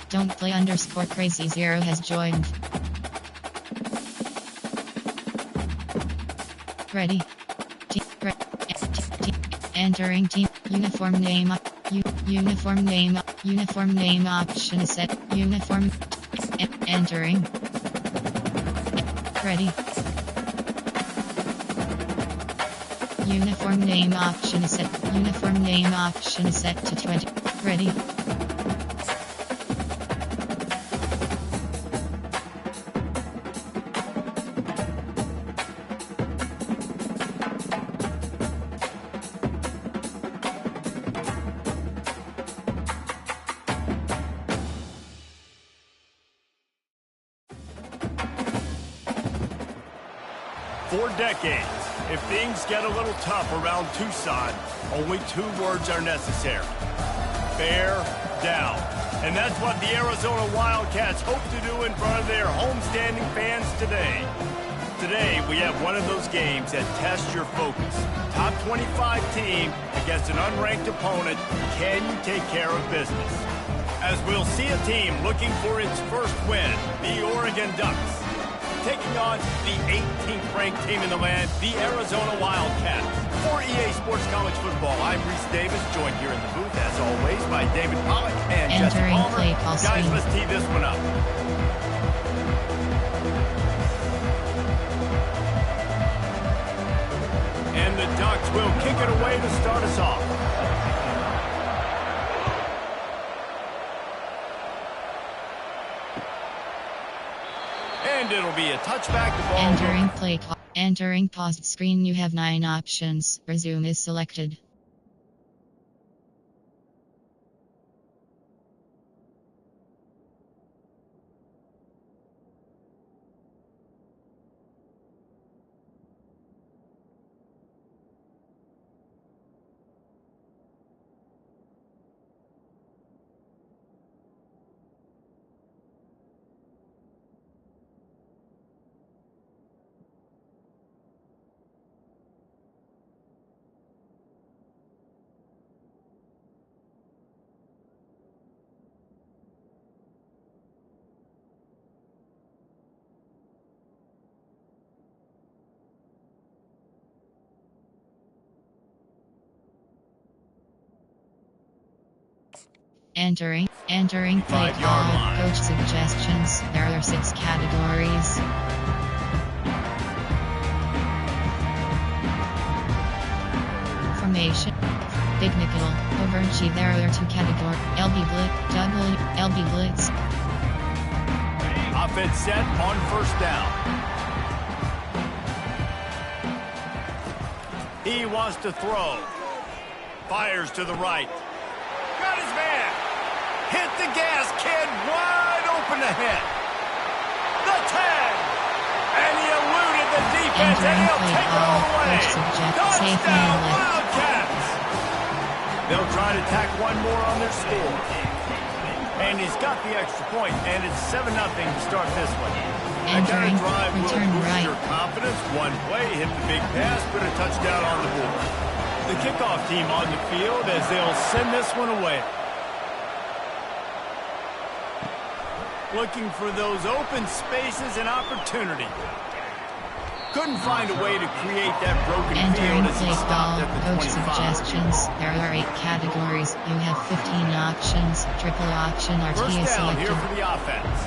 Don't play underscore crazy zero has joined. Ready. Entering team. Uniform name. Uniform name. Uniform name option set. Uniform. Entering. Ready. Uniform name option set. Uniform name option set to 20. Ready. For decades, if things get a little tough around Tucson, only 2 words are necessary. Bear down. And that's what the Arizona Wildcats hope to do in front of their homestanding fans today. Today, we have one of those games that tests your focus. Top 25 team against an unranked opponent. Can you take care of business? As we'll see a team looking for its first win, the Oregon Ducks, taking on the 18th ranked team in the land, the Arizona Wildcats. For EA Sports College Football, I'm Reese Davis, joined here in the booth, as always, by David Pollack and Jesse Palmer. Guys, let's tee this one up. And the Ducks will kick it away to start us off. And it'll be a touchback. The ball. Entering play. Entering paused screen. You have 9 options. Resume is selected. Entering play call. Coach suggestions. There are 6 categories. Formation. Big nickel. Overachieve. There are 2 categories. LB blitz. Double LB blitz. Offense set on first down. He wants to throw. Fires to the right. Got his man. Hit the gas, kid. Wide open ahead. The 10. And he eluded the defense, and he'll take it all the way. Touchdown, Wildcats. They'll try to tack one more on their score. And he's got the extra point, and it's 7-0 to start this one. That kind of drive will boost your confidence. One play, hit the big pass, put a touchdown on the board. The kickoff team on the field as they'll send this one away. Looking for those open spaces and opportunity. Couldn't find a way to create that broken field as he stopped at the 25. Coach suggestions. There are 8 categories. You have 15 options. Triple option RT First is down selected. here for the offense.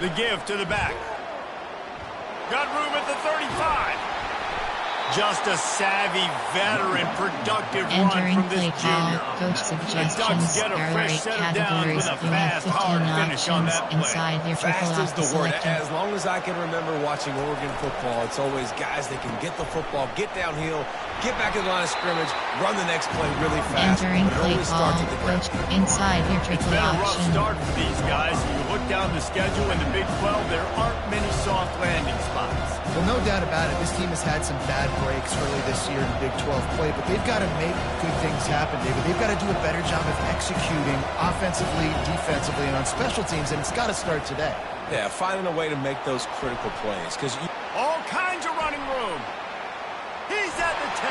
The give to the back. Got room at the 35. Just a savvy, veteran, productive run from this junior. Coach suggestions. There are 8 categories. You have 15 options. Inside your triple Fast is the word. selected. As long as I can remember watching Oregon football, it's always guys that can get the football, get downhill, get back in the line of scrimmage, run the next play really fast. Entering but it play always call. starts at the ground. Coach inside your It's triple been a rough option. start for these guys. You look down the schedule in the Big 12, there aren't many soft landing spots. Well, no doubt about it. This team has had some bad breaks early this year in Big 12 play, but they've got to make good things happen, David. They've got to do a better job of executing offensively, defensively, and on special teams, and it's got to start today. Yeah, finding a way to make those critical plays. Because All kinds of running room. 10.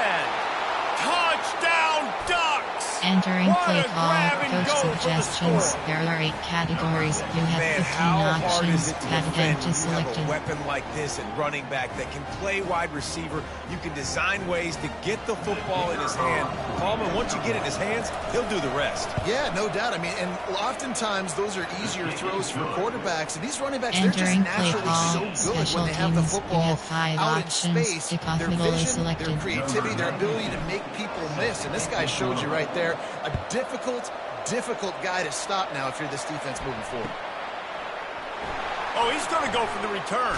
Touchdown Ducks! Entering What play a call, grab and coach go for the suggestions. score. There are 8 categories. You have Man, 15 how hard options. is it to That defend event when is you have selected. a weapon like this at running back that can play wide receiver? You can design ways to get the football in his hand. Coleman, once you get it in his hands, he'll do the rest. Yeah, no doubt. I mean, and oftentimes those are easier throws for quarterbacks. And these running backs, they're just Entering play naturally call, so good special when they have the teams. You football have 5 out options. in space. Kickoff Their middle is vision, selected. their creativity, their ability to make people miss. And this guy showed you right there a difficult guy to stop now if you're this defense moving forward. Oh, he's going to go for the return.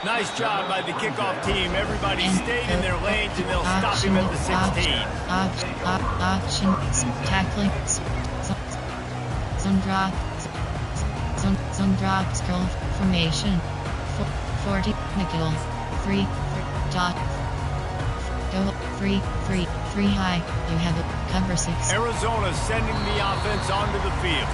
Nice job by the kickoff team. Everybody stayed in their lanes, and they'll stop him at the 16. Options, tackling, zone drop, scroll, formation, 40, nickel, 3, dot, go, 3, high, you have it, cover 6. Arizona sending the offense onto the field.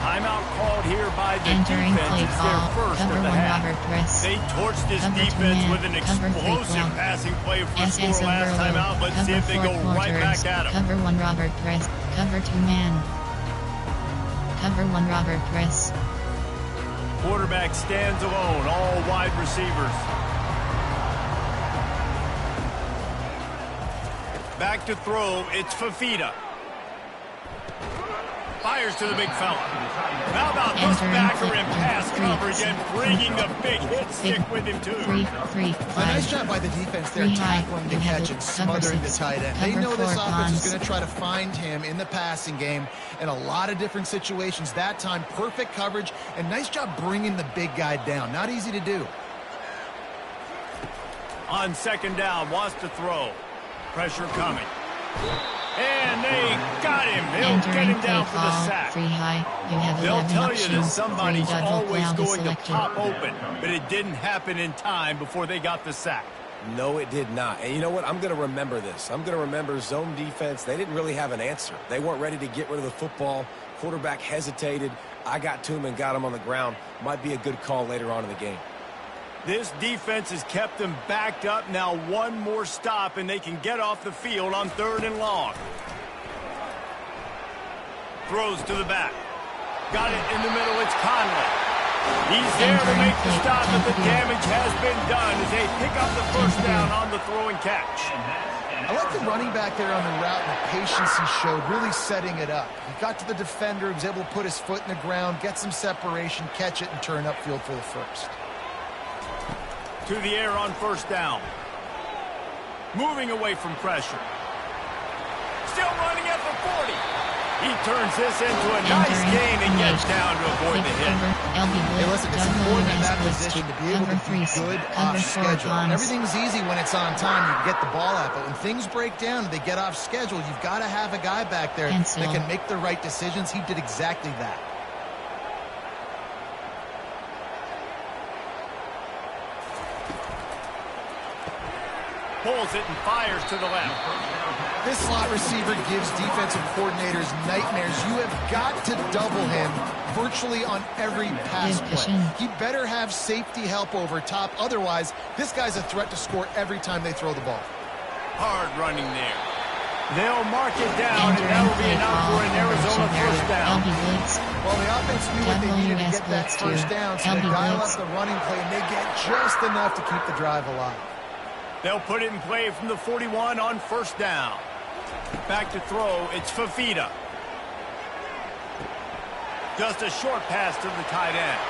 Timeout called here by the Entering defense. play It's their call, first cover of the 1 half. Robert press. They torched this Cover 2 defense man, with an cover 3 explosive block. passing play for a SS score last time out. Let's see if they go right back at him. Cover 1 Robert press, cover 2 man. Cover 1 Robert press. Quarterback stands alone, all wide receivers. Back to throw, it's Fafita. Fires to the big fella. How about this backer in pass coverage and bringing the big hit stick with him too? 3, A nice job by the defense there, 3 high. tackling the You have catch it. and Cover smothering the 6. tight end. They Cover know this 4 offense is bonds. going to try to find him in the passing game in a lot of different situations. That time, perfect coverage, and nice job bringing the big guy down. Not easy to do. On second down, wants to throw. Pressure coming. And they got him. He'll get Entering him down play for the call, sack. 3 high. You have They'll 11 tell you that options. somebody's 3 always cloud is going to selected. pop open, but it didn't happen in time before they got the sack. No, it did not. And you know what? I'm going to remember this. I'm going to remember zone defense. They didn't really have an answer. They weren't ready to get rid of the football. Quarterback hesitated. I got to him and got him on the ground. Might be a good call later on in the game. This defense has kept them backed up. Now one more stop, and they can get off the field on 3rd and long. Throws to the back. Got it in the middle. It's Conley. He's there to make the stop, but the damage has been done as they pick up the first down on the throw and catch. I like the running back there on the route and the patience he showed, really setting it up. He got to the defender, he was able to put his foot in the ground, get some separation, catch it, and turn upfield for the first. To the air on first down. Moving away from pressure. Still running at the 40. He turns this into a nice gain and gets down to avoid the hit. Hey, listen, it's important in that position to be able to be good off schedule. Everything's easy when it's on time. You get the ball out. But when things break down and they get off schedule, you've got to have a guy back there that can make the right decisions. He did exactly that. Pulls it and fires to the left. This slot receiver gives defensive coordinators nightmares. You have got to double him virtually on every pass play. He better have safety help over top. Otherwise, this guy's a threat to score every time they throw the ball. Hard running there. They'll mark it down, and that will be enough for an Arizona first down. Well, the offense knew what they needed to get that first down, so they dial up the running play, and they get just enough to keep the drive alive. They'll put it in play from the 41 on first down. Back to throw, it's Fafita. Just a short pass to the tight end.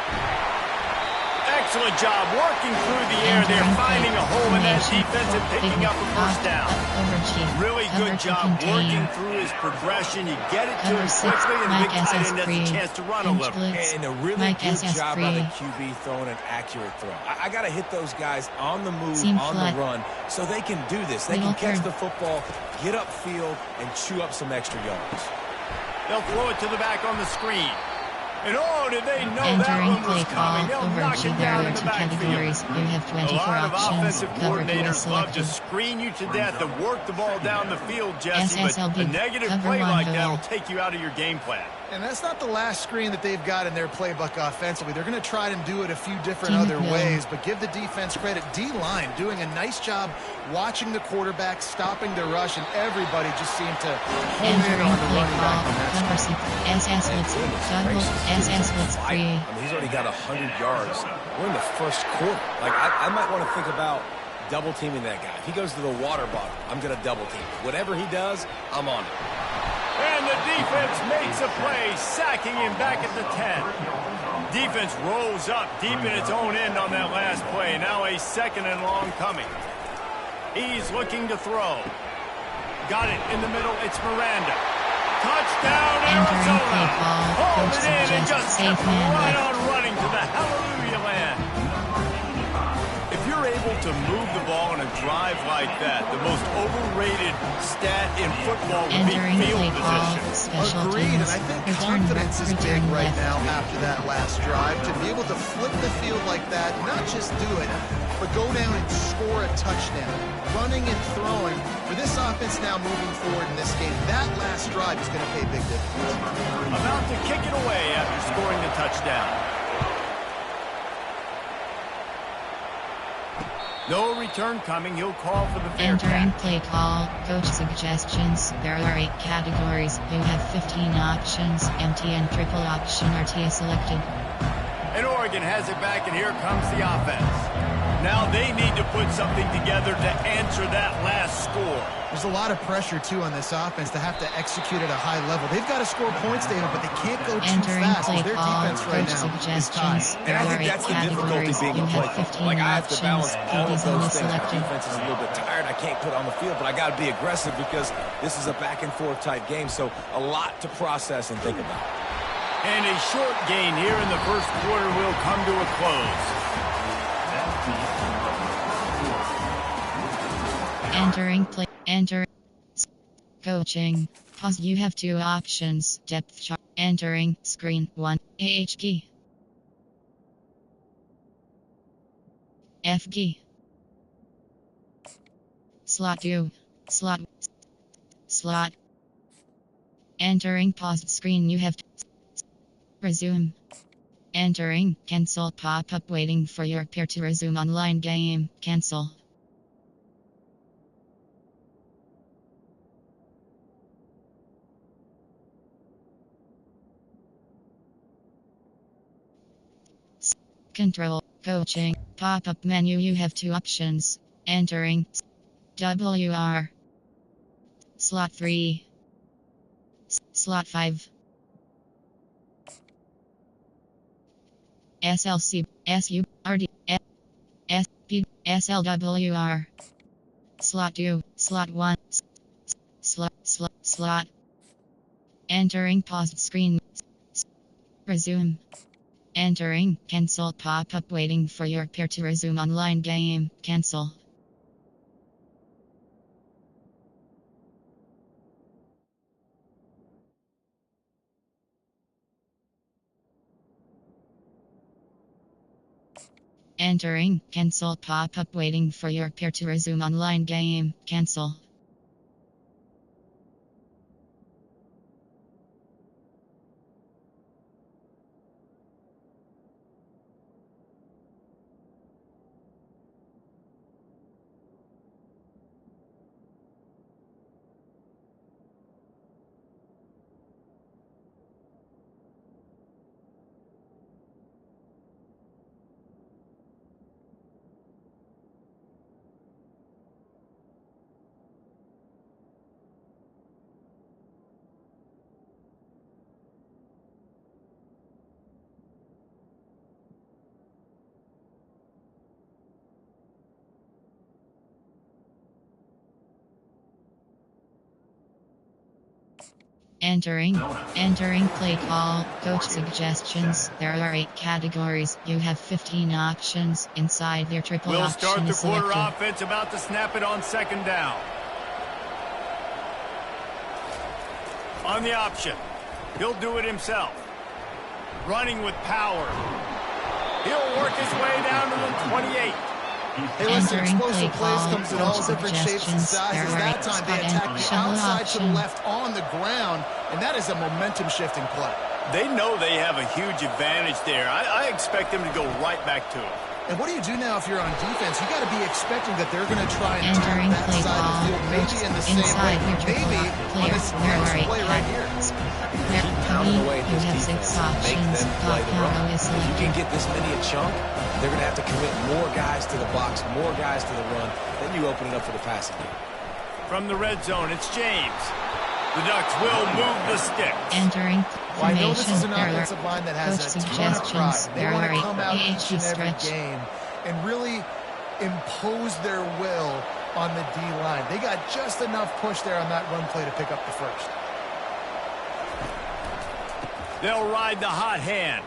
Excellent job working through the air. They're finding a hole in that defense and picking up a first down. Really good job working through his progression. You get it to him quickly, and the big tight end has a chance to run a little. And a really good job by the QB throwing an accurate throw. I got to hit those guys on the move, on the run, so they can do this. They can catch the football, get upfield, and chew up some extra yards. They'll throw it to the back on the screen. And oh, did they know that one was coming? They'll knock it down in the backfield. A lot of offensive coordinators love to screen you to death and work the ball down the field, Jesse, but a negative play like that will take you out of your game plan. And that's not the last screen that they've got in their playbook offensively. They're going to try and do it a few different other ways, but give the defense credit. D-line doing a nice job watching the quarterback, stopping the rush, and everybody just seemed to hone in on the running back on that screen. He's already got 100 yards. We're in the first quarter. Like, I might want to think about double teaming that guy. If he goes to the water bottle, I'm going to double team. Whatever he does, I'm on it. And the defense makes a play, sacking him back at the 10. Defense rolls up deep in its own end on that last play. Now a 2nd and long coming. He's looking to throw. Got it in the middle. It's Miranda. Touchdown, Arizona. Hold it in and just kept right on running to the hallelujah land. If you're able to move the ball in a drive like that, the most overrated stat in football would be field position. Agreed, and I think confidence is big right now after that last drive. To be able to flip the field like that, not just do it, but go down and score a touchdown. Running and throwing. For this offense now moving forward in this game, that last drive is going to pay a big difference. About to kick it away after scoring the touchdown. No return coming. He'll call for the fair Entering catch. play call. Coach suggestions. There are 8 categories. You have 15 options. Empty and triple option are selected. And Oregon has it back, and here comes the offense. Now they need to put something together to answer that last score. There's a lot of pressure, too, on this offense to have to execute at a high level. They've got to score points, David, but they can't go too fast because their defense right now is tied. And I think that's the difficulty being a play caller. Like, I have to balance all of those things. My defense is a little bit tired. I can't put on the field, but I got to be aggressive because this is a back-and-forth type game, so a lot to process and think about. And a short gain here in the first quarter will come to a close. Entering play. Enter. Coaching. Pause. You have 2 options. Depth chart. Entering. Screen 1. AH key. F key. Slot 2. Slot. Slot. Entering paused screen. You have. Resume. Entering. Cancel pop-up waiting for your peer to resume online game. Cancel. Control. Coaching. Pop-up menu. You have 2 options. Entering. WR. Slot 3. Slot 5. SLC. SURD. SP. SLWR. Slot 2. Slot 1. Slot. Entering paused screen. Resume. Entering. Cancel pop-up waiting for your peer to resume online game. Cancel. Entering. Cancel pop-up waiting for your peer to resume online game. Cancel. Entering play call. Coach suggestions. There are 8 categories. You have 15 options. Inside your triple we'll option start the quarter selected. offense, about to snap it on 2nd down. On the option. He'll do it himself. Running with power. He'll work his way down to the 28. Hey, listen, explosive plays comes in all different shapes and sizes. That time they attacked the outside to the left on the ground. And that is a momentum-shifting play. They know they have a huge advantage there. I expect them to go right back to it. And what do you do now if you're on defense? You got to be expecting that they're going to try and Entering attack that play side of the field, maybe in the same way, maybe on this next play right here. Keep pounding away at this You have defense. 6 Make options. them play the run. Camo is If you can selected. get this many a chunk, they're going to have to commit more guys to the box, more guys to the run. Then you open it up for the passing game. From the red zone, it's James. The Ducks will move the stick. Entering Well, I know this is formation. an There are offensive line that has coach a ton of pride. suggestions. They There want are to come out each and every stretch. game and really impose their will on the D-line. They got just enough push there on that run play to pick up the first. They'll ride the hot hand.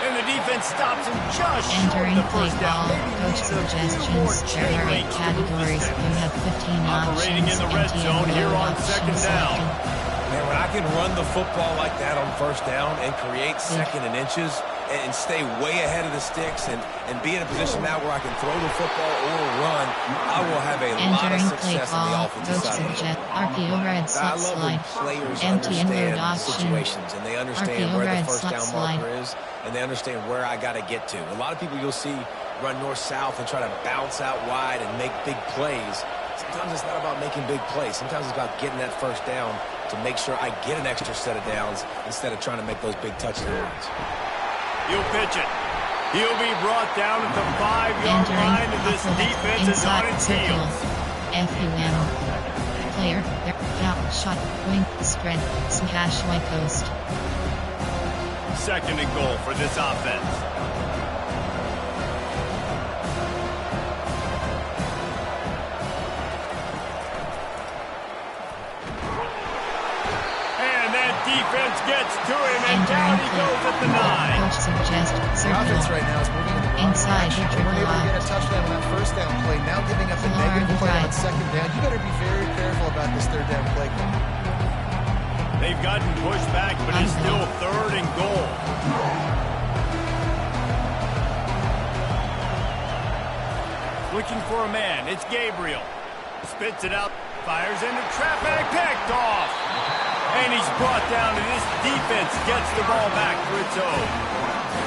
And the defense stops him just short of Entering the play first down. call. Maybe Coach needs a few more suggestions. chain There are 8 links to move the categories. stick. You have 15 Operating options. in the red Empty zone and here load on options second down. selected. Man, when I can run the football like that on first down and create second and inches and stay way ahead of the sticks and be in a position now where I can throw the football or run, I will have a lot of Entering play success on the call. offensive Coach side. suggest RPO red I slot love when slide. players Empty and load understand option. situations and they understand RPO where the red first slot down slide. marker is and they understand where I got to get to. A lot of people you'll see run north-south and try to bounce out wide and make big plays. Sometimes it's not about making big plays. Sometimes it's about getting that first down to make sure I get an extra set of downs instead of trying to make those big touchdowns. He'll pitch it. He'll be brought down at the 5-yard line, and this defense is on its heels. FUM. Player, out, shot, wing, spread, smash, white coast. Second and goal for this offense. And that defense gets to him, and down he goes at the 9. Coach suggests The offense circle. right now is moving in the wrong Inside direction. the They weren't able to get a triple touchdown on that first down play. Now giving up a Florida negative play on drive. second down. You better be very careful about this third down play call. They've gotten pushed back, but it's still third and goal. Looking for a man. It's Gabriel. Spits it out, fires into traffic, picked off. And he's brought down, and this defense gets the ball back for its own.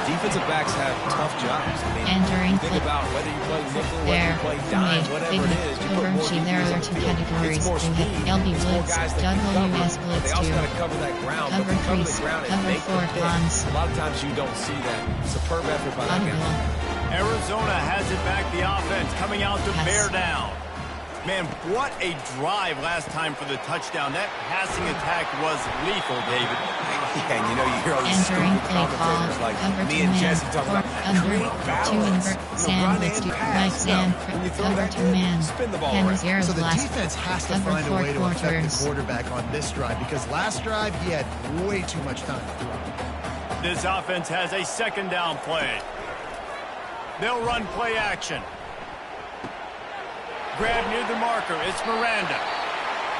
Defensive backs have tough jobs. I mean, Entering think about whether you play nickel, whether there, you play dime, made, whatever big, it is, you put more overaching. There defense are on 2 the field. categories. It's more You speed. have LB It's more Blitz, guys that can cover. WS But Blitz they also 2. got to cover that ground. Cover But to cover the crease, ground and cover make the 4 pick, cons. a lot of times you don't see that. Superb effort by that guy. Audible. Arizona has it back, the offense coming out to bear down. Man, what a drive last time for the touchdown. That passing attack was lethal, David. Yeah, and you know, you hear all these Entering stupid play call. commentators like Cover me 2 and man. Jesse talking Or about under great 2 balance. invert. You know, Sam run Blitz and 2. pass. Mike Sam. No, when you throw Cover that 2 good, man. spin the ball Hammer right. 0 So the blast. defense has to Cover find a 4 way to affect quarters. the quarterback on this drive because last drive he had way too much time. This offense has a second down play. They'll run play action. Grab near the marker. It's Miranda.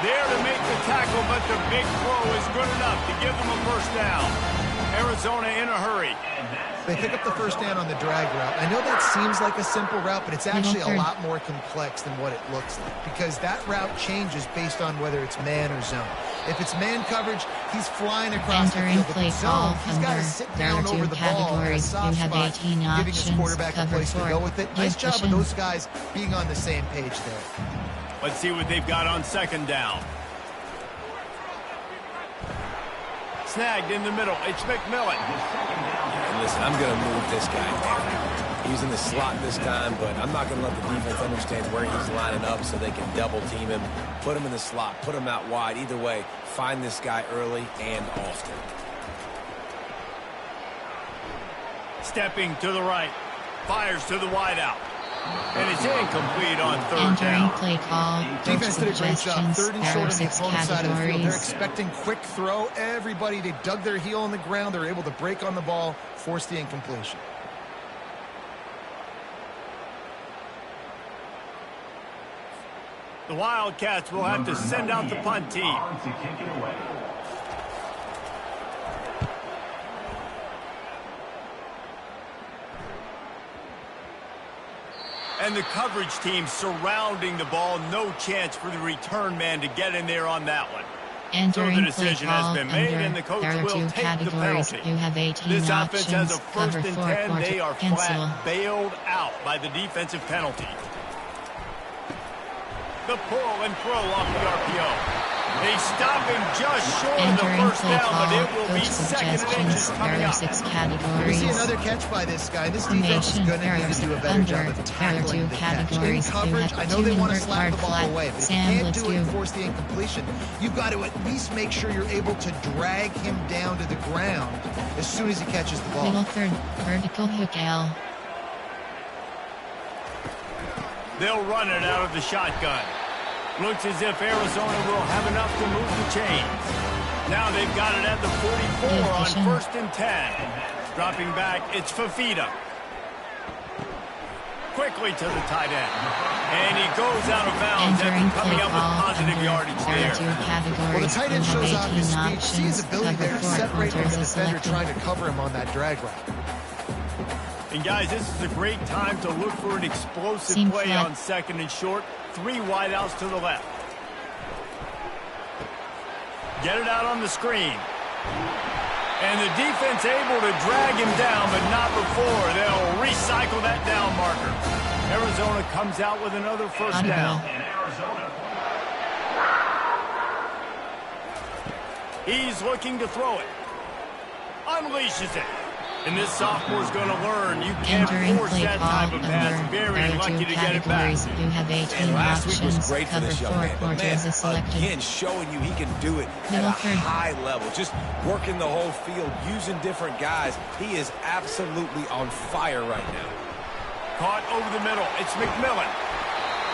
There to make the tackle, but the big throw is good enough to give them a first down. Arizona in a hurry. They pick up the first down on the drag route. I know that seems like a simple route, but it's actually a lot more complex than what it looks like because that route changes based on whether it's man or zone. If it's man coverage, he's flying across the Entering field. If play it's zone, call he's got to under. sit There down are 2 over the ball in a categories. soft You have spot, 18 giving his options. quarterback a Cover place to 4. go with it. Nice job of Position. those guys being on the same page there. Let's see what they've got on second down. Snagged in the middle. It's McMillan. And listen, I'm going to move this guy down. He's in the slot this time, but I'm not going to let the defense understand where he's lining up so they can double team him, put him in the slot, put him out wide. Either way, find this guy early and often. Stepping to the right. Fires to the wideout. And it's incomplete on third Entering down. play call. Defense did a great job. Suggestions. Third and There short are on the 6 opponent side of the field. They're categories. expecting quick throw. Everybody, they dug their heel on the ground. They were able to break on the ball, force the incompletion. The Wildcats will have to send out the punt team. And the coverage team surrounding the ball. No chance for the return man to get in there on that one. Entering so the decision has been made, and the coach will take the penalty. You have 18 this options. offense has a first and 10. They are cancel. flat bailed out by the defensive penalty. The pull and throw off the RPO. They stop him just short of the first down, but it will be second and inches coming up. 6 categories. We see another catch by this guy. This defense is going to need to do a better job of tackling the catch. In coverage, I know they want to slap the ball away, but if you can't do it and force the incompletion, you've got to at least make sure you're able to drag him down to the ground as soon as he catches the ball. Little third, vertical hook L. They'll run it out of the shotgun. Looks as if Arizona will have enough to move the chains. Now they've got it at the 44 on first and 10. Dropping back, it's Fafita. Quickly to the tight end. And he goes out of bounds after coming up with positive yardage there. Well, the tight end shows off his speed. See his ability there to separate from the defender trying to cover him on that drag route. And guys, this is a great time to look for an explosive play on second and short. 3 wideouts to the left. Get it out on the screen. And the defense able to drag him down, but not before. They'll recycle that down marker. Arizona comes out with another first down. He's looking to throw it. Unleashes it. And this sophomore's going to learn you can't force that type of pass. Very lucky to get it back. You have 18 and last options. week was great for this young man. But man, selected. again, showing you he can do it at a high level. Just working the whole field, using different guys. He is absolutely on fire right now. Caught over the middle. It's McMillan.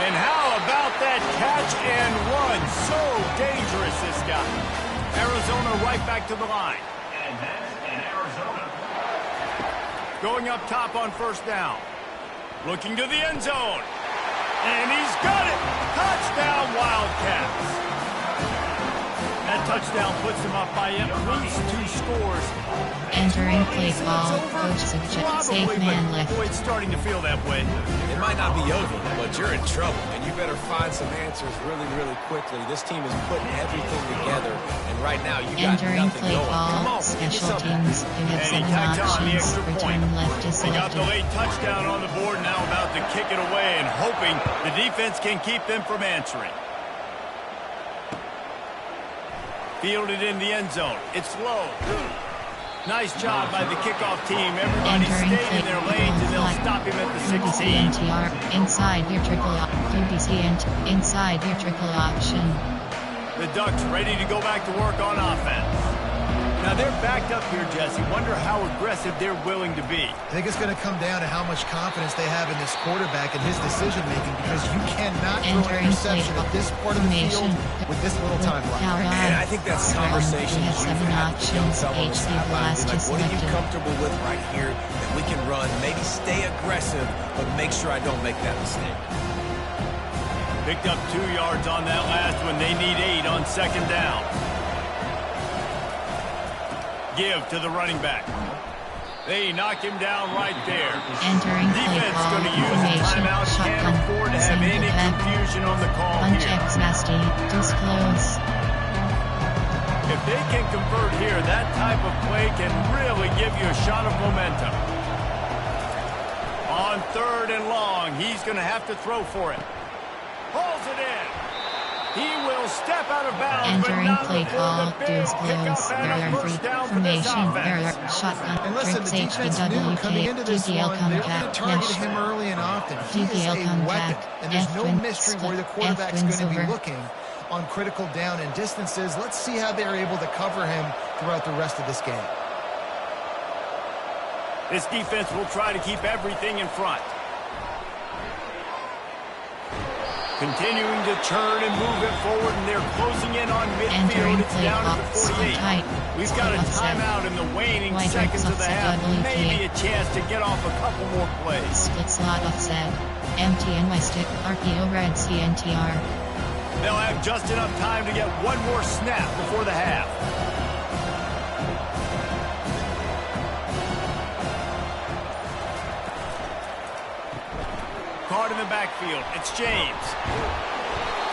And how about that catch and run? So dangerous, this guy. Arizona right back to the line. And that's in Arizona. Going up top on first down. Looking to the end zone. And he's got it. Touchdown, Wildcats. That touchdown puts him up by at least 2 scores. Entering play call. Coach suggests safe man left. Boy, it's starting to feel that way. It might not be over, but you're in trouble. And you better find some answers really, really quickly. This team is putting everything together. And right now, you got Entering nothing play going. Come call. on, Special teams. You have 7 options. Return left is They got selected. the late touchdown on the board, now about to kick it away and hoping the defense can keep them from answering. Fielded in the end zone. It's low. Nice job by the kickoff team. Everybody stayed in their lanes, and they'll stop him at the 16. UBCNTR. Inside your triple UBCNT. Inside your triple option. The Ducks ready to go back to work on offense. Now they're backed up here, Jesse. Wonder how aggressive they're willing to be. I think it's going to come down to how much confidence they have in this quarterback and his decision-making, because you cannot throw an interception at this part of the field with this little time left. And I think that's conversation you have 7 options. HC blast is what are you selected. comfortable with right here that we can run? Maybe stay aggressive, but make sure I don't make that mistake. Picked up 2 yards on that last one. They need 8 on second down. Give to the running back. They knock him down right there. Entering play Defense call. going to use a timeout. Can't afford to have any confusion on the call Punch here. X nasty. Disclose. If they can convert here, that type of play can really give you a shot of momentum. On third and long, he's going to have to throw for it. Pulls it in. He will step out of bounds, Entering but not play before call. the big Disclose. pickup and a Free first down for this formation. offense. Shotgun. And listen, the Tricks defense knew coming into this TPL one, they're going to contact. target him early and often. He is TPL a weapon, contact. and there's no F-win mystery where the split. quarterback's F-wins going to be over. looking on critical down and distances. Let's see how they're able to cover him throughout the rest of this game. This defense will try to keep everything in front. Continuing to churn and move it forward, and they're closing in on midfield. Entering It's play down call. to the 48. Tight. We've got a Offset. timeout in the waning White seconds of the offset half. WTA. Maybe a chance to get off a couple more plays. Split slot offset. MTNY stick. RPO red CNTR. They'll have just enough time to get one more snap before the half. Caught start in the backfield. It's James.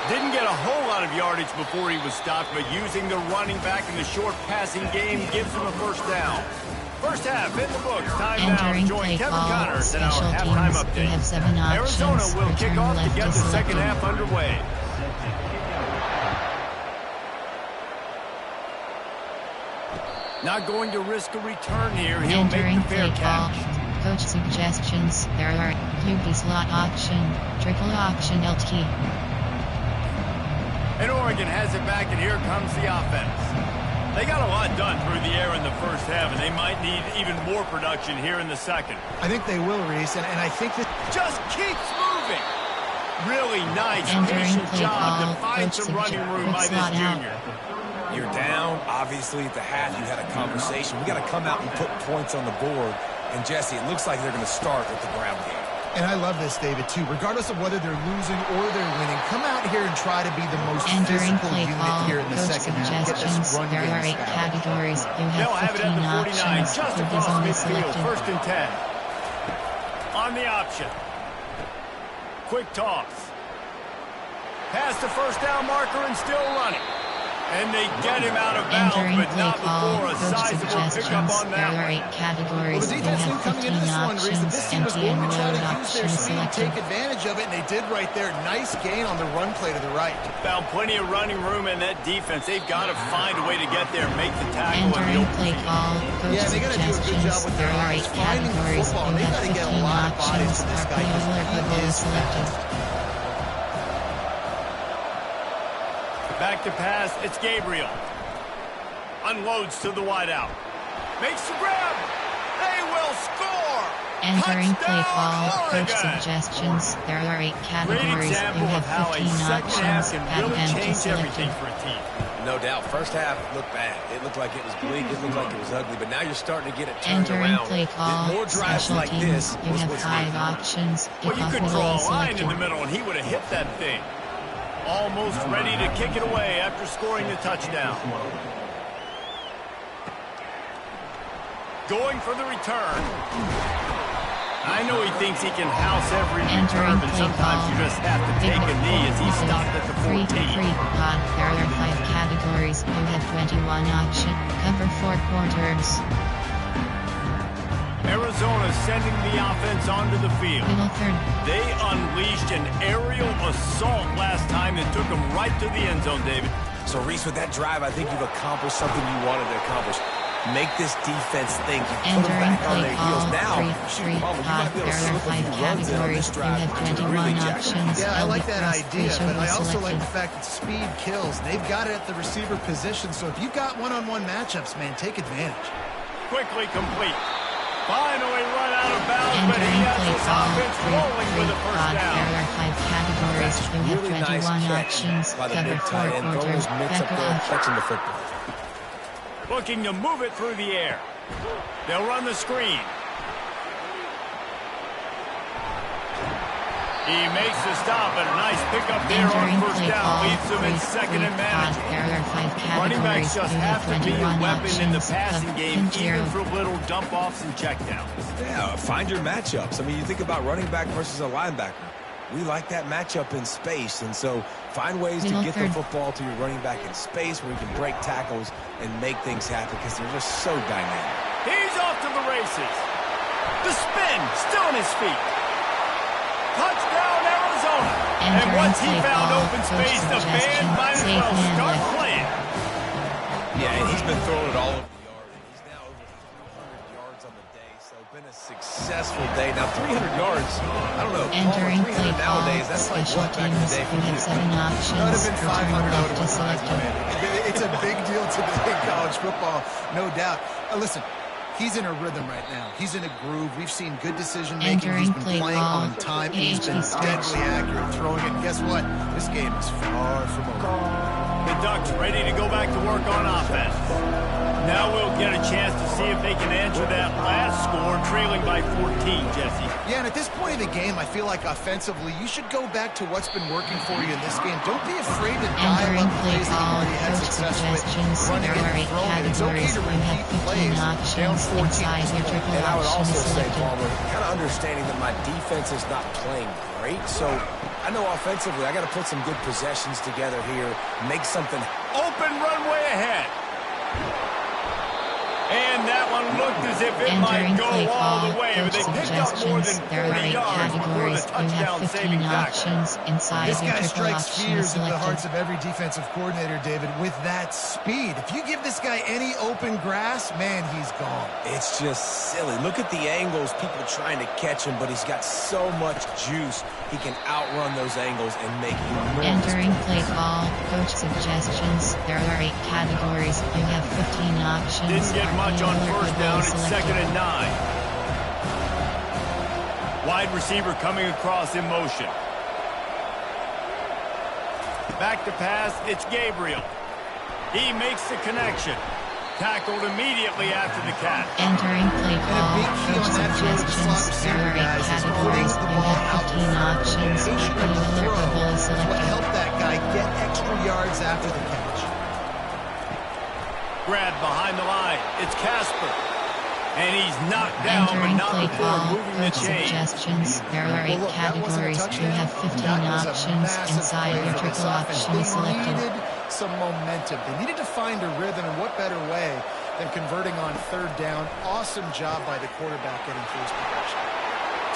Didn't get a whole lot of yardage before he was stopped, but using the running back in the short passing game gives him a first down. First half in the books. Time now to join Kevin Connors in our halftime update. Arizona will kick off to get the second half underway. Not going to risk a return here. He'll make the fair catch. Coach suggestions. There are QB slot option, triple option LT. And Oregon has it back, and here comes the offense. They got a lot done through the air in the first half, and they might need even more production here in the second. I think they will, Reese, and I think that just keeps moving. Really nice, patient job to find some running room by this junior. You're down. Obviously, at the half, you had a conversation. We got to come out and put points on the board. And, Jesse, it looks like they're going to start with the ground game. And I love this, David, too. Regardless of whether they're losing or they're winning, come out here and try to be the most physical unit here in the second half. Get this run there game are 8 started. categories. You They'll have have it at 15 the 49, options. just QBs across only midfield, selected. 1st and 10. On the option. Quick toss. Past the first down marker and still running. And they get him out of bounds, Entering but play not call, before a coach sizable pickup suggestions. on There that are one. 8 categories. Well, the You defense knew have coming 15 into this one, Reese, that options. this team was Empty going and to try load to use their options speed, selected. take advantage of it, and they did right there. Nice gain on the run play to the right. Found plenty of running room in that defense. They've got to find a way to get there, make the tackle, and Entering the open play field. call, coach Yeah, they got to do a good job suggestions. with There their are 8 eyes. Finding the categories. football, You they have got to get a 15 lot of bodies options. to this guy RPO because or he is selected. Back to pass. It's Gabriel. Unloads to the wideout. Makes the grab. They will score. Entering play Touchdown, call, coach Oregon. suggestions. There are 8 Great categories. example You of have how a 15 second half options. can Add really empty change selected. everything for a team. No doubt. First half looked bad. It looked like it was bleak. It looked like it was ugly. But now you're starting to get it turned Entering around. play call, More drives special like teams. this You was have what's 5 needed. options. Well, you Kickoff could draw away a line in selected. the middle, and he would have hit that thing. Almost ready to kick it away after scoring the touchdown. Going for the return. I know he thinks he can house every return, Entering but play sometimes call. you just have to take a knee as he stopped at the 14. Free pot. There are 5 categories. You have 21 options. Cover 4 quarters. Arizona sending the offense onto the field. Middle third. They unleashed an aerial assault last time that took them right to the end zone, David. So, Reese, with that drive, I think you've accomplished something you wanted to accomplish. Make this defense think. You put them Entering back on play their heels. call. Now, Free shoot, Palmer, you pot. might be able There to are slip a 5 few runs in on categories. this You drive. have to 21 really jack options. Yeah, I like that Cross idea, ratio but I also like selected. the fact that speed kills. They've got it at the receiver position, so if you've got one-on-one matchups, man, take advantage. Quickly complete. Finally run out of bounds, but he Entering has play his call. offense rolling with a first Pot. down. There are 5 categories. You have Really nice 21 catch options. by the Cover big 4 tight end. Throw quarters. those mitts up Back there, off. catching the football. Looking to move it through the air. They'll run the screen. He makes the stop, and a nice pickup there Entering on first play down. call. Leaves them in second and manageable. There are 5 Running categories. backs just You have to be a 21 weapon in the options. passing Cover game, 0. even for little dump-offs and checkdowns. Yeah, find your matchups. I mean, you think about running back versus a linebacker. We like that matchup in space, and so find ways to Middle get third. the football to your running back in space where you can break tackles and make things happen because they're just so dynamic. He's off to the races. The spin, still on his feet. Touchdown, Arizona. And Entering once he play found call, open coach space, the band suggestion, might as safe well man start left. playing. Yeah, and he's been throwing it all over the yard. He's now over 300 yards on the day, so been a successful day. Now, 300 yards, I don't know, Entering Palmer, play 300 call. nowadays, that's like Special what back in the teams. day for You you? have 7 options. That would have been 500 Return out left of to a selected. It's a big deal today in college football, no doubt. Listen, he's in a rhythm right now. He's in a groove. We've seen good decision-making. He's Entering been play playing call. on time, and he's been PhD deadly accurate throwing it. And guess what? This game is far from over. The Ducks ready to go back to work on offense. Now we'll get a chance to see if they can answer that last score, trailing by 14, Jesse. Yeah, and at this point of the game, I feel like offensively, you should go back to what's been working for you in this game. Don't be afraid to dial up plays that you've already had success with. Running it and throwing it. It's okay to repeat plays down 14. And I would also say, Palmer, kind of understanding that my defense is not playing great, so I know offensively I got to put some good possessions together here, make something. Open runway ahead. And that one looked as if it might go all the way, but they picked up more than 40 yards before the touchdown-saving tackle. This guy strikes fears into the hearts of every defensive coordinator, David, with that speed. If you give this guy any open grass, man, he's gone. It's just silly. Look at the angles, people trying to catch him, but he's got so much juice. He can outrun those angles and make enormous Entering play plays. call, coach suggestions. There are 8 categories. You have 15 options. Didn't get much on first down. It's second and 9. Wide receiver coming across in motion. Back to pass. It's Gabriel. He makes the connection. Tackled immediately after the catch. Entering play call, coach suggestions. There are 8 categories. You have 15 options. Deliverable is What selected. helped that guy get extra yards after the catch? Grab behind the line. It's Casper. And he's knocked down, but Entering not play before call, moving the coach chain. suggestions. There are 8 Well, look, that wasn't a categories. You touchdown. have 15 That was a options. massive Inside play your for this triple offense. option is They selected. needed some momentum. They needed to find a rhythm, and what better way than converting on third down? Awesome job by the quarterback getting through his progression.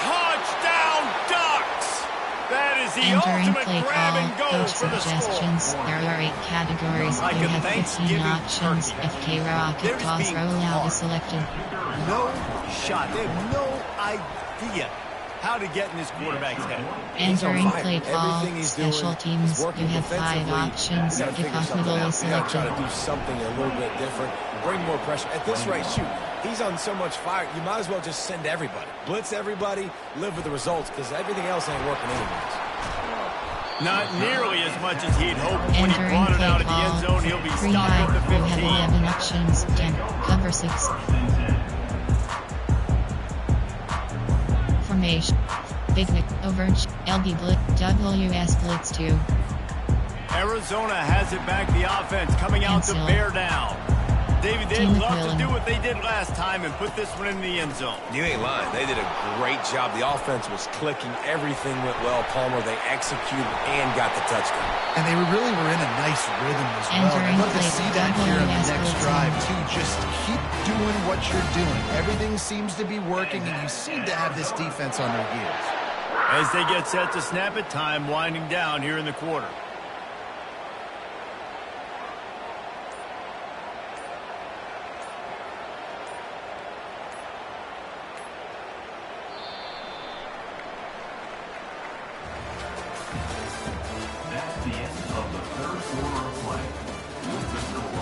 Touchdown Ducks! That is the Entering ultimate play grab call, and go coach for the score. suggestions. There are 8 categories. Like You a have 15 Thanksgiving options. turkey. FK rocket They're just toss being rollout hard. is selected. No shot. They have no idea how to get in this quarterback's head. Entering fire. play call, Everything he's special doing, teams. he's working You have 5 defensively. options. We gotta figure Kickoff something middle out. is We gotta try selected. to do something a little bit different. Bring more pressure. At this rate, shoot, he's on so much fire, you might as well just send everybody. Blitz everybody, live with the results, because everything else ain't working anyways. Not nearly as much as he'd hoped. When he Entering brought it play out at the end call, zone, he'll be 3 stopped high. at the You have 15. 11 options. 10. Cover 6. Formation. Big Vic. Overage. LB Blitz. WS Blitz 2. Arizona has it back. The offense coming out to Cancel. bear down. David, they'd Team love to McMillan. do what they did last time and put this one in the end zone. You ain't lying. They did a great job. The offense was clicking. Everything went well. Palmer, they executed and got the touchdown. And they really were in a nice rhythm as well. Entering I'd love to play see that here on the WS next Blitz drive, 1. too. Just keep doing what you're doing. Everything seems to be working, and you seem to have this defense on their heels. As they get set to snap it, time winding down here in the quarter.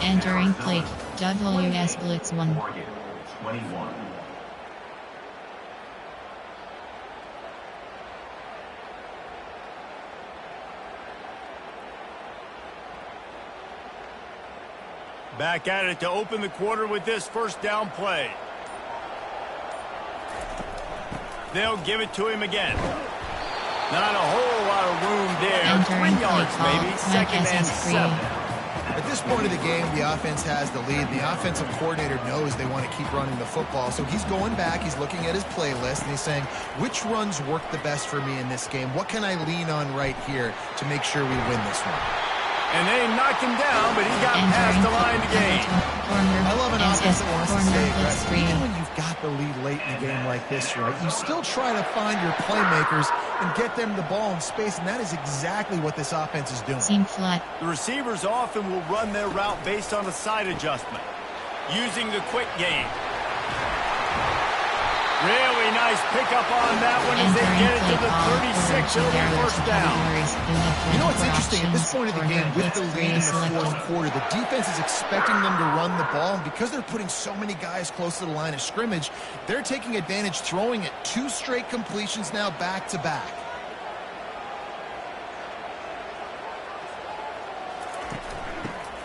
Entering play. WS Blitz 1. Back at it to open the quarter with this first down play. They'll give it to him again. Not a whole lot of room there. Entering 3 yards play call, maybe. Mike Second and SS3. 7. At this point of the game, the offense has the lead. The offensive coordinator knows they want to keep running the football. So he's going back, he's looking at his playlist, and he's saying, which runs work the best for me in this game? What can I lean on right here to make sure we win this one? And they knocked him down, but he got past the line to gain. I love an offense that wants to stay aggressive. Corner Even when you've got the lead late in the game like this, right, you still try to find your playmakers and get them the ball in space, and that is exactly what this offense is doing. Seam flat. The receivers often will run their route based on a side adjustment, using the quick game. Really nice pickup on that one as they get it to the 36. It'll be first down. You know what's interesting? At this point of the game, with the lead in the fourth quarter, the defense is expecting them to run the ball, and because they're putting so many guys close to the line of scrimmage, they're taking advantage, throwing it 2 straight completions now back to back.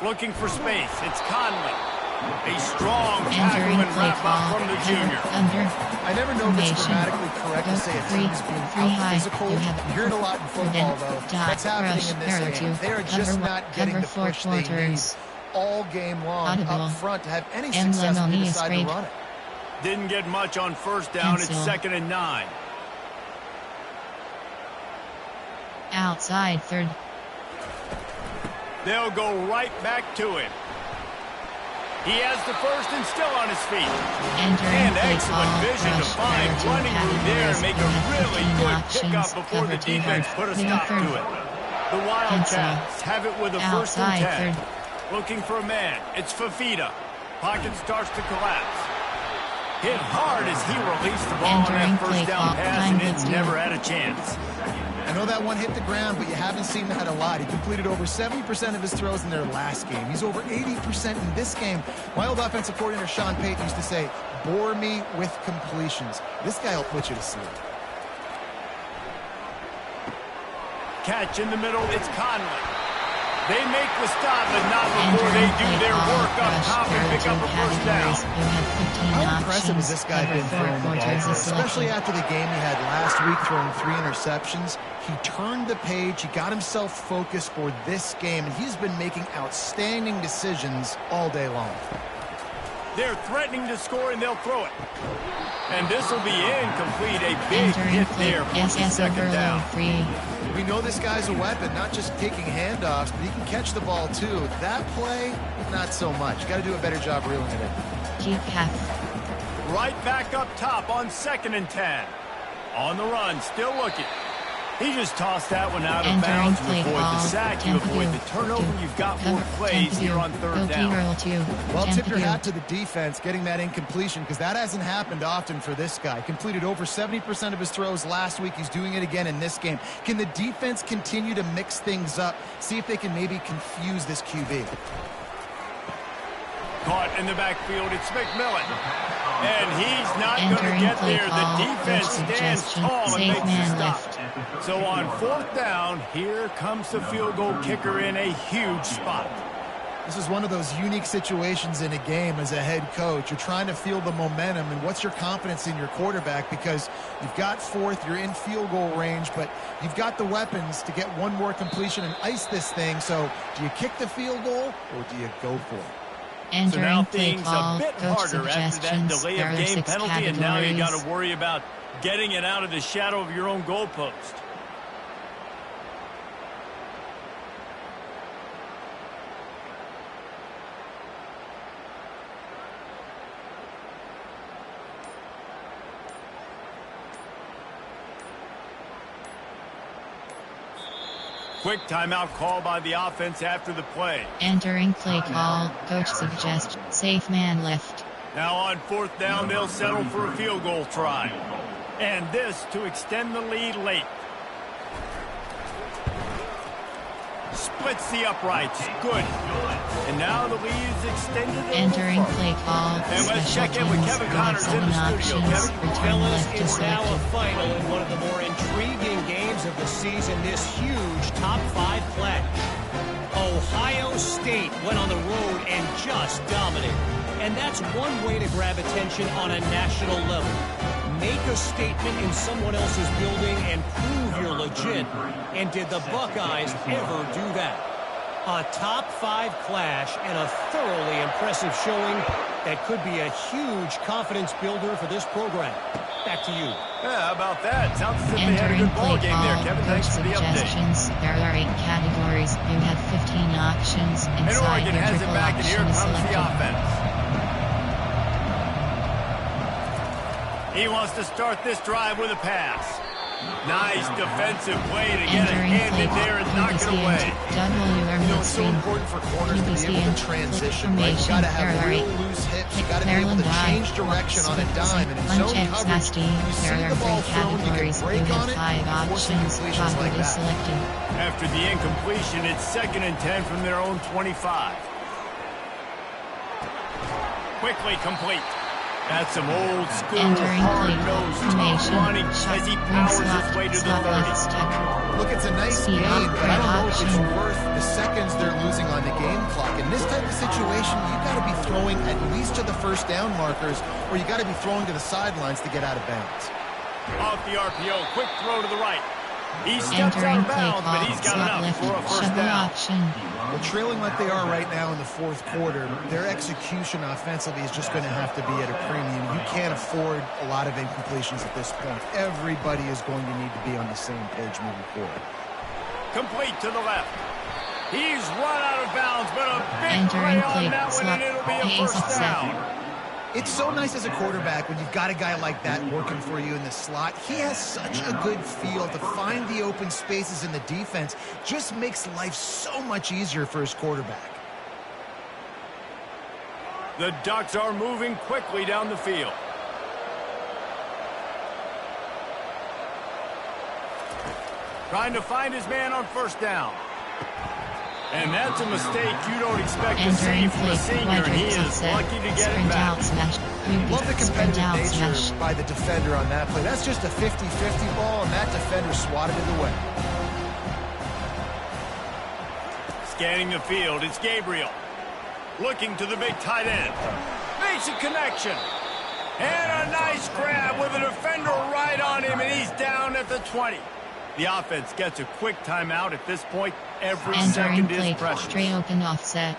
Looking for space. It's Conley. A strong tackle and wrap up from the junior. I never know if it's grammatically correct to say a team's being out physical. You hear it a lot in football, though. That's happening in this game. They are just not getting the push they need all game long up front to have any success when they decide to run it. Didn't get much on first down. It's 2nd and 9. Outside 3rd. They'll go right back to him. He has the first and still on his feet. And excellent vision to find running room there and make a really good pickup before the defense put a stop to it. The Wildcats have it with a 1st and 10. Looking for a man. It's Fafita. Pocket starts to collapse. Hit hard as he released the ball on that first down pass, and it's never had a chance. I know that one hit the ground, but you haven't seen that a lot. He completed over 70% of his throws in their last game. He's over 80% in this game. My old offensive coordinator, Sean Payton, used to say, bore me with completions. This guy will put you to sleep. Catch in the middle, it's Conley. They make the stop, but not before they do their work up top and pick up a first down. How impressive has this guy been throwing the ball, especially after the game he had last week, throwing 3 interceptions. He turned the page, he got himself focused for this game, and he's been making outstanding decisions all day long. They're threatening to score, and they'll throw it. And this will be incomplete. A big hit there for the 2nd down. We know this guy's a weapon, not just taking handoffs, but he can catch the ball too. That play, not so much. Got to do a better job reeling it in. Right back up top on 2nd and 10. On the run, still looking. He just tossed that one out of bounds. You avoid the sack, you avoid the turnover. You've got more plays here on 3rd down. Well, tip your hat to the defense getting that incompletion, because that hasn't happened often for this guy. Completed over 70% of his throws last week. He's doing it again in this game. Can the defense continue to mix things up? See if they can maybe confuse this QB. Caught in the backfield, it's McMillan. And he's not going to get there. The defense stands tall and makes the stop. So on 4th down, here comes the field goal kicker in a huge spot. This is one of those unique situations in a game as a head coach. You're trying to feel the momentum, and what's your confidence in your quarterback, because you've got 4th, you're in field goal range, but you've got the weapons to get one more completion and ice this thing. So do you kick the field goal or do you go for it? So now things a bit harder after that delay of game penalty, and now you got to worry about getting it out of the shadow of your own goalpost. Quick timeout call by the offense after the play. Entering play call. Coach suggests safe man left. Now on 4th down, they'll settle for a field goal try. And this to extend the lead late. Splits the uprights. Good. And now the lead is extended. Entering play call. And let's check in with Kevin Connors in the studio. Kevin, fellas, it's now a final in one of the more intriguing games of the season. This huge top 5 pledge. Ohio State went on the road and just dominated. And that's one way to grab attention on a national level. Make a statement in someone else's building and prove you're legit. And did the Buckeyes ever do that? A top 5 clash and a thoroughly impressive showing that could be a huge confidence builder for this program. Back to you. Yeah, how about that? Sounds as if they had a good ball game there, Kevin. Thanks for the update. There are 8 categories. You have 15 options. And Oregon has it back, and here comes the offense. He wants to start this drive with a pass. Nice defensive play to get a hand in there and knock it away. You know, it's so important for corners to be able to transition, right? You got to have real loose hips. You got to be able to change direction on a dime. And in zone coverage, you see the ball thrown, you can break on it, and force incompletions like that. After the incompletion, it's 2nd and 10 from their own 25. Quickly complete. That's some old school Entering play hard-nosed formation. top running as he powers his way to the 30. Look, it's a nice Speed game, but I don't know if it's option. worth the seconds they're losing on the game clock. In this type of situation, you got to be throwing at least to the first down markers, or you got to be throwing to the sidelines to get out of bounds. Off the RPO, quick throw to the right. He steps out Entering of play bounds, but call. he's got Slot enough left. for a first Shovel down. option. Well, trailing like they are right now in the fourth quarter, their execution offensively is just going to have to be at a premium. You can't afford a lot of incompletions at this point. Everybody is going to need to be on the same page moving forward. Complete to the left. He's run out of bounds, but a big play Entering on play that one, slot. and it'll be a Pace first set. down. It's so nice as a quarterback when you've got a guy like that working for you in the slot. He has such a good feel to find the open spaces in the defense. Just makes life so much easier for his quarterback. The Ducks are moving quickly down the field. Trying to find his man on first down. And that's a mistake you don't expect to see Entering from a play. senior. He Quadrants is set. lucky to get it Sprint back. out smash. Love the Sprint competitive out nature smash. by the defender on that play. That's just a 50-50 ball, and that defender swatted it away. Scanning the field, it's Gabriel. Looking to the big tight end. Makes a connection. And a nice grab with a defender right on him, and he's down at the 20. The offense gets a quick timeout at this point. Every Entering second play. is precious. Straight open offset.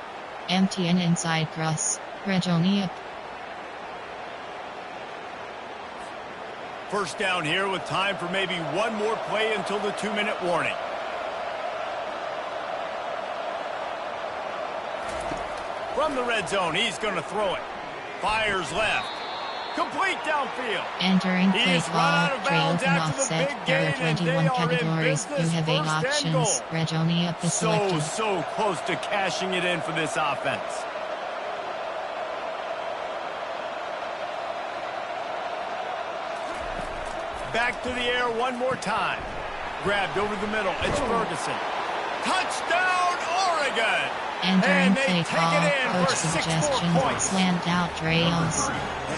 Empty and inside cross. Regoni up. First down here with time for maybe one more play until the 2-minute warning. From the red zone, he's going to throw it. Fires left. Complete downfield. Entering He play is run call. out of Straight bounds open after the offset. big There are gain, and they 21 are in categories. You business, have 8 first and options. goal. Regoni up is selected. So close to cashing it in for this offense. Back to the air one more time. Grabbed over the middle. It's Ferguson. Touchdown, Oregon! Entering And they play take call. it in Coach for 6 more suggestions. points. Slant out trails.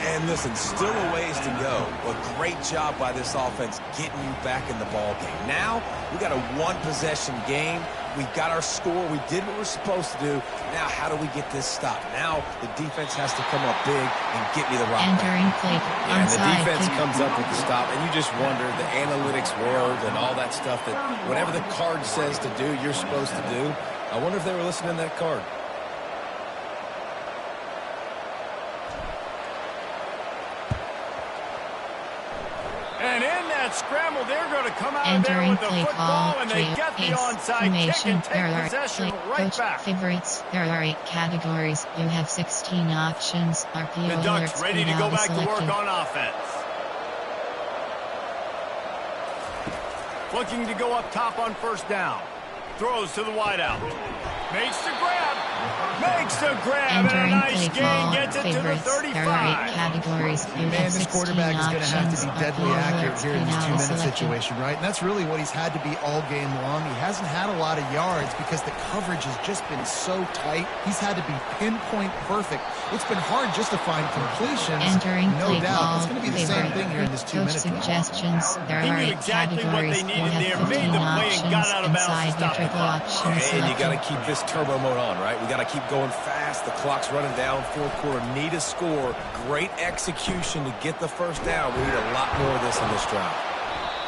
And listen, still a ways to go, but great job by this offense getting you back in the ball game. Now, we got a one-possession game. We got our score. We did what we're supposed to do. Now, how do we get this stopped? Now, the defense has to come up big and get me the rock back. Entering play. And the Onside defense kick. comes up with the stop, and you just wonder, the analytics world and all that stuff, that whatever the card says to do, you're supposed to do. I wonder if they were listening to that card. And in that scramble, they're going to come out of there Entering with the play football, call. and they get the onside kick and take possession right Coach back. favorites. There are 8 categories. You have 16 options. RPO The Ducks alerts ready to now go is back to selected. work on offense. Looking to go up top on first down. Throws to the wideout. Makes the grab. Makes the grab, and a Entering nice play gain call. gets it to the Favorites. 35. There are 8 categories. You Man, have this 16 quarterback is going to have to options. be deadly RPO accurate alerts here in this now is 2-minute selected. situation, right? And that's really what he's had to be all game long. He hasn't had a lot of yards because the coverage has just been so tight. He's had to be pinpoint perfect. It's been hard just to find completions. Entering No play doubt. call. It's going to be the same Favorite. thing here in this Coach 2-minute drill. suggestions. There He are knew 8 exactly what categories. they You needed have there, 15 made the play, and got options. out of bounds to Inside stop your triple the clock. options. And you got to selected. keep this turbo mode on, right? We got to keep going fast. The clock's running down. Fourth quarter, need a score. Great execution to get the first down. We need a lot more of this in this drive.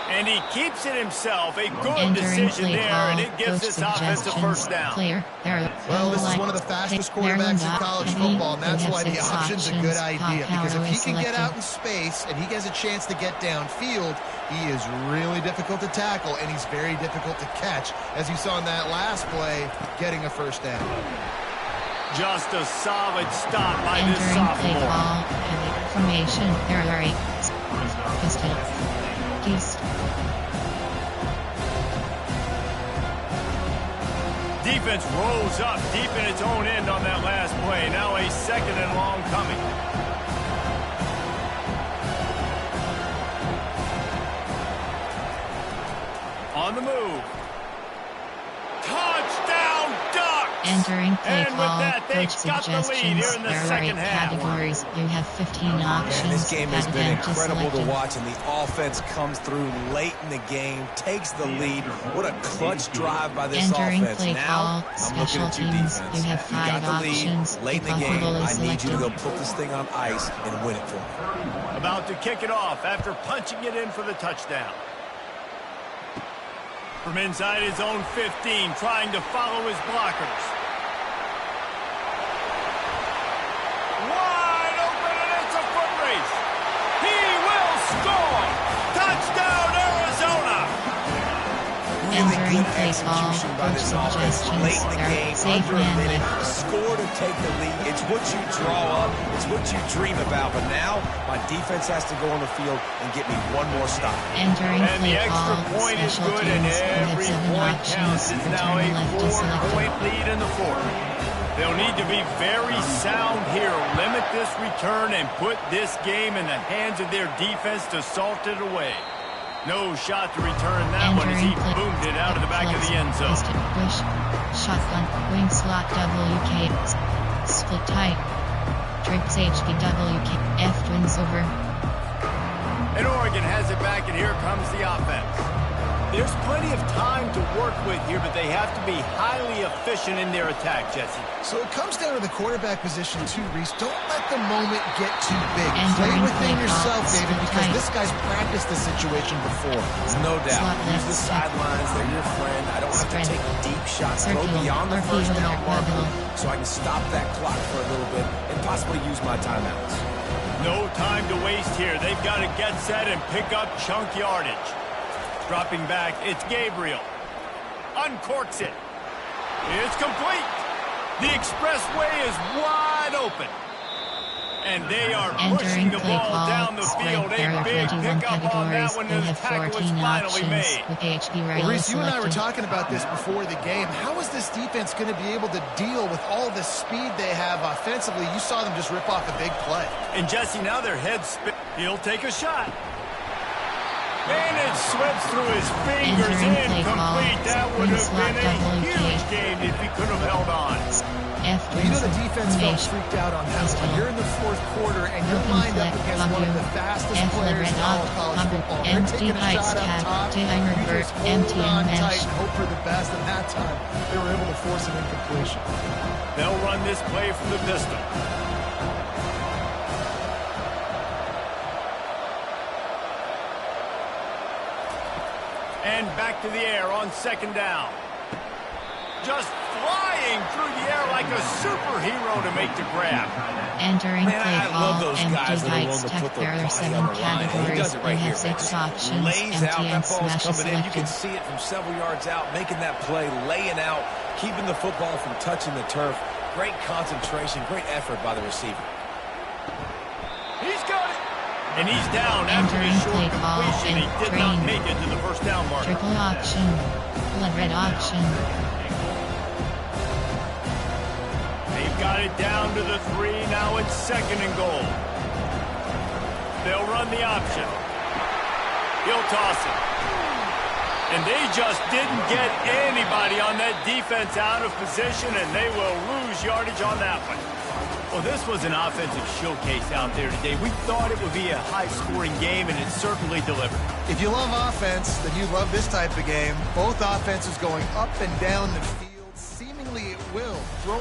And he keeps it himself. A good Entering decision play there, call. and it gives Coach this offense a suggestions. first down. Player. There. Well, this is like one of the fastest pick their quarterbacks in dot college heavy. football, and that's You have why the 6 option's a good options. idea. Top Because if power he is can get selected. out in space and he has a chance to get downfield, he is really difficult to tackle, and he's very difficult to catch. As you saw in that last play, getting a first down. Just a solid stop by this Entering play sophomore. call. Heavy formation. There are 8. Pistol. East. Defense rose up deep in its own end on that last play. Now a second and long coming. On the move. Touchdown, Ducks! Entering play And with call, that, they've coach got the lead suggestions. here in the There are second 8 half. categories. You have 15 options. This game has been Head to incredible to selected. watch, and the offense comes through late in the game, takes the lead. What a clutch drive by this Entering offense. play Now, call, I'm looking special at you, teams. defense. You have You got 5 the lead options. late in the Kickoff game. goal is I need you to selected. go put this thing on ice and win it for me. About to kick it off after punching it in for the touchdown. From inside his own 15, trying to follow his blockers. Wide open, and it's a foot race. He will score! Touchdown, Arizona! Really Entering good play call, execution by coach this offense. suggestions. Late in the There are game, safe under a man minute, left. score to take the lead. It's what you draw up. It's what you dream about. But now, my defense has to go on the field and get me one more stop. Entering And the play extra call, point is special good, teams. and You have every 7 point options. counts. It's now a Return left to selected. 4-point lead in the fourth. They'll need to be very sound here, limit this return, and put this game in the hands of their defense to salt it away. No shot to return that one as he Entering play, boomed it out of the back of the end zone. Piston push, shotgun, wing slot WK, split tight, tricks HBWK, F twins over. And Oregon has it back, and here comes the offense. There's plenty of time to work with here, but they have to be highly efficient in their attack, Jesse. So it comes down to the quarterback position too, Reese. Don't let the moment get too big. Entering Play within play yourself, call, David, because tight. this guy's practiced the situation before. No doubt. Slot Use left the step. sidelines. They're your friend. I don't have to Spread. take deep shots. Go Circle beyond the or first field down or marker level. so I can stop that clock for a little bit and possibly use my timeouts. No time to waste here. They've got to get set and pick up chunk yardage. Dropping back, it's Gabriel. Uncorks it. It's complete. The expressway is wide open. And they are pushing Entering the play ball call, down the field. spread. There A are big 21 pickup on that categories. one, You and the have tackle was 14 finally options. made. With HB Well, rail Reese, you and I were selected. talking about this before the game. How is this defense going to be able to deal with all the speed they have offensively? You saw them just rip off a big play. And Jesse, now their head's spin. He'll take a shot. And it slips through his fingers. Entering play Incomplete. call, That would wing have slot been a WK. huge game if he could have held on. F You know twins the defense felt formation. freaked out on that one. You're in the fourth quarter, and you're Open lined up flat, against one of the W, fastest F players in all of red college up, football. They're empty taking a heights shot up cap, top. to You revert, just hold empty on and mesh. tight and hope for the best, and that time they were able to force an incompletion. They'll run this play from the pistol. And back to the air on second down. Just flying through the air like a superhero to make the grab. Entering Man, play I love call, those empty guys that are willing heights to tech. put their There are body 7 on the line. He categories. does it right You here, have man. 6 options. Lays Empty out, and that ball's smash coming in. You can selected. see it from several yards out, making that play, laying out, keeping the football from touching the turf. Great concentration, great effort by the receiver. He's got it. And he's down after Entering his short play call, completion. He and did not train. make it to the first down mark. Triple option. Blood red option. They've got it down to the 3. Now it's second and goal. They'll run the option. He'll toss it. And they just didn't get anybody on that defense out of position, and they will lose yardage on that one. Well, this was an offensive showcase out there today. We thought it would be a high-scoring game, and it certainly delivered. If you love offense, then you love this type of game. Both offenses going up and down the field. Seemingly it will. Throw